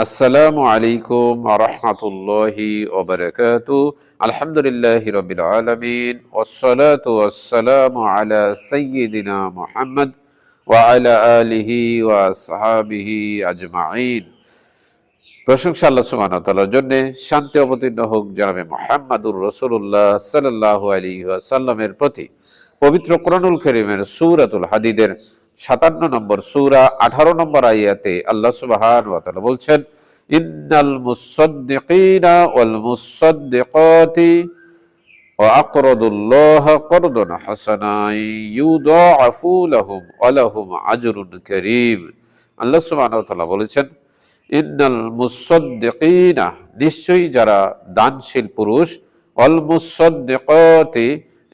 আসসালামু আলাইকুম ওয়া রাহমাতুল্লাহি ওয়া বারাকাতুহু। আলহামদুলিল্লাহি রাব্বিল আলামিন ওয়াসসালাতু ওয়াসসালামু আলা সাইয়্যিদিনা মুহাম্মদ ওয়া আলা আলিহি ওয়া আসহাবিহি আজমাইন। প্রশংসা আল্লাহ সুবহানাহু ওয়া তাআলার জন্য, শান্তি অবতীর্ণ হোক জনাবে মুহাম্মাদুর রাসূলুল্লাহ সাল্লাল্লাহু আলাইহি ওয়াসাল্লামের প্রতি। পবিত্র কোরআনুল কারীমের সূরাতুল হাদিদের ৫৭ নম্বর সূরা ১৮ নম্বর আয়াতে আল্লাহ সুবহানাহু ওয়া তাআলা বলছেন, ইন্নাল মুসাদ্দিকিনা ওয়াল মুসাদ্দিকাতি ওয়া আকরাদুল্লাহ করদান হাসানান ইউদাআফু লাহুম ওয়া লাহুম আজরুন কারীম। আল্লাহ সুবহানাহু ওয়া তাআলা বলেছেন, ইন্নাল মুসাদ্দিকিনা, নিশ্চয়ই যারা দানশীল পুরুষ, ওয়াল মুসাদ্দিকাতি,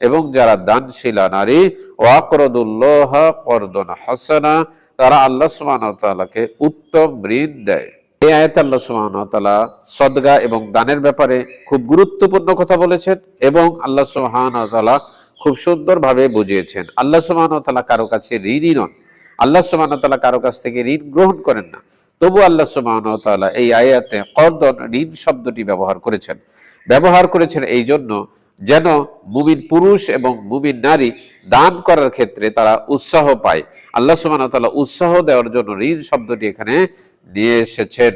এবং যারা দানশীলা নারী, ওয়া আকরাদুল্লাহ করদান হাসানা, তারা আল্লাহ সুবহানাহু ওয়া তাআলাকে উত্তম ঋণ দেয়। এই আয়াতে আল্লাহ সুবহানাহু ওয়া তাআলা সদকা এবং দানের ব্যাপারে খুব গুরুত্বপূর্ণ কথা বলেছেন এবং আল্লাহ সুবহানাহু ওয়া তাআলা খুব সুন্দরভাবে বুঝিয়েছেন। আল্লাহ সুবহানাহু ওয়া তাআলা কারো কাছে ঋণী নন, আল্লাহ সুবহানাহু ওয়া তাআলা কারো কাছ থেকে ঋণ গ্রহণ করেন না। তবু আল্লাহ সুবহানাহু ওয়া তাআলা এই আয়াতে করদন, ঋণ শব্দটি ব্যবহার করেছেন এই জন্য যেন মুমিন পুরুষ এবং মুমিন নারী দান করার ক্ষেত্রে তারা উৎসাহ পায়। আল্লাহ সুবহানাহু ওয়া তাআলা উৎসাহ দেওয়ার জন্য ঋণ শব্দটি এখানে নিয়ে এসেছেন।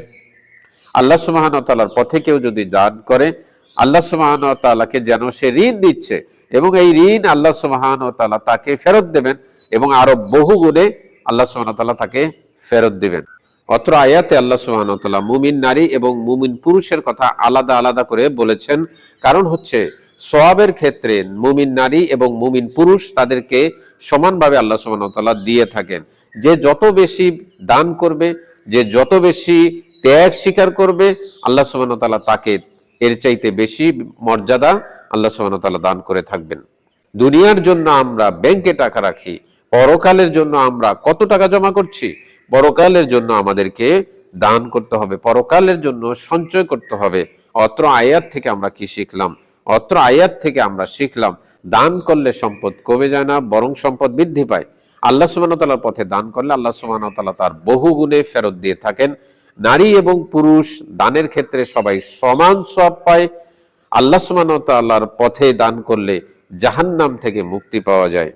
আল্লাহ সুবহানাহু ওয়া তাআলার পথে কেউ যদি দান করে, আল্লাহ সুবহানাহু ওয়া তাআলাকে যেন সে ঋণ দিচ্ছে এবং এই ঋণ আল্লাহ সুবহানাহু ওয়া তাআলা তাকে ফেরত দেবেন এবং আরো বহু গুণে আল্লাহ সুবহানাহু ওয়া তাআলা তাকে ফেরত দিবেন। অত্র আয়াতে আল্লাহ সুবহানাহু ওয়া তাআলা মুমিন নারী এবং মুমিন পুরুষের কথা আলাদা আলাদা করে বলেছেন। কারণ হচ্ছে সওয়াবের ক্ষেত্রে মুমিন নারী এবং মুমিন পুরুষ তাদেরকে সমানভাবে আল্লাহ সুবহানাহু ওয়া তাআলা দিয়ে থাকেন। যে যত বেশি দান করবে, যে যত বেশি ত্যাগ স্বীকার করবে, আল্লাহ সুবহানাহু ওয়া তাআলা তাকে এর চাইতে বেশি মর্যাদা আল্লাহ সুবহানাহু ওয়া তাআলা দান করে থাকবেন। দুনিয়ার জন্য আমরা ব্যাংকে টাকা রাখি, পরকালের জন্য আমরা কত টাকা জমা করছি? পরকালের জন্য আমাদেরকে দান করতে হবে, পরকালের জন্য সঞ্চয় করতে হবে। অত্র আয়াত থেকে আমরা কি শিখলাম? অত্র আয়াত থেকে আমরা শিখলাম দান করলে সম্পদ কমে যায় না, বরং সম্পদ বৃদ্ধি পায়। আল্লাহ সুবহানাহু ওয়া তাআলার পথে দান করলে আল্লাহ সুবহানাহু ওয়া তাআলা তার বহু গুণে ফেরত দিয়ে থাকেন। নারী এবং পুরুষ দানের ক্ষেত্রে সবাই সমান সওয়াব পায়। আল্লাহ সুবহানাহু ওয়া তাআলার পথে দান করলে জাহান্নাম থেকে মুক্তি পাওয়া যায়।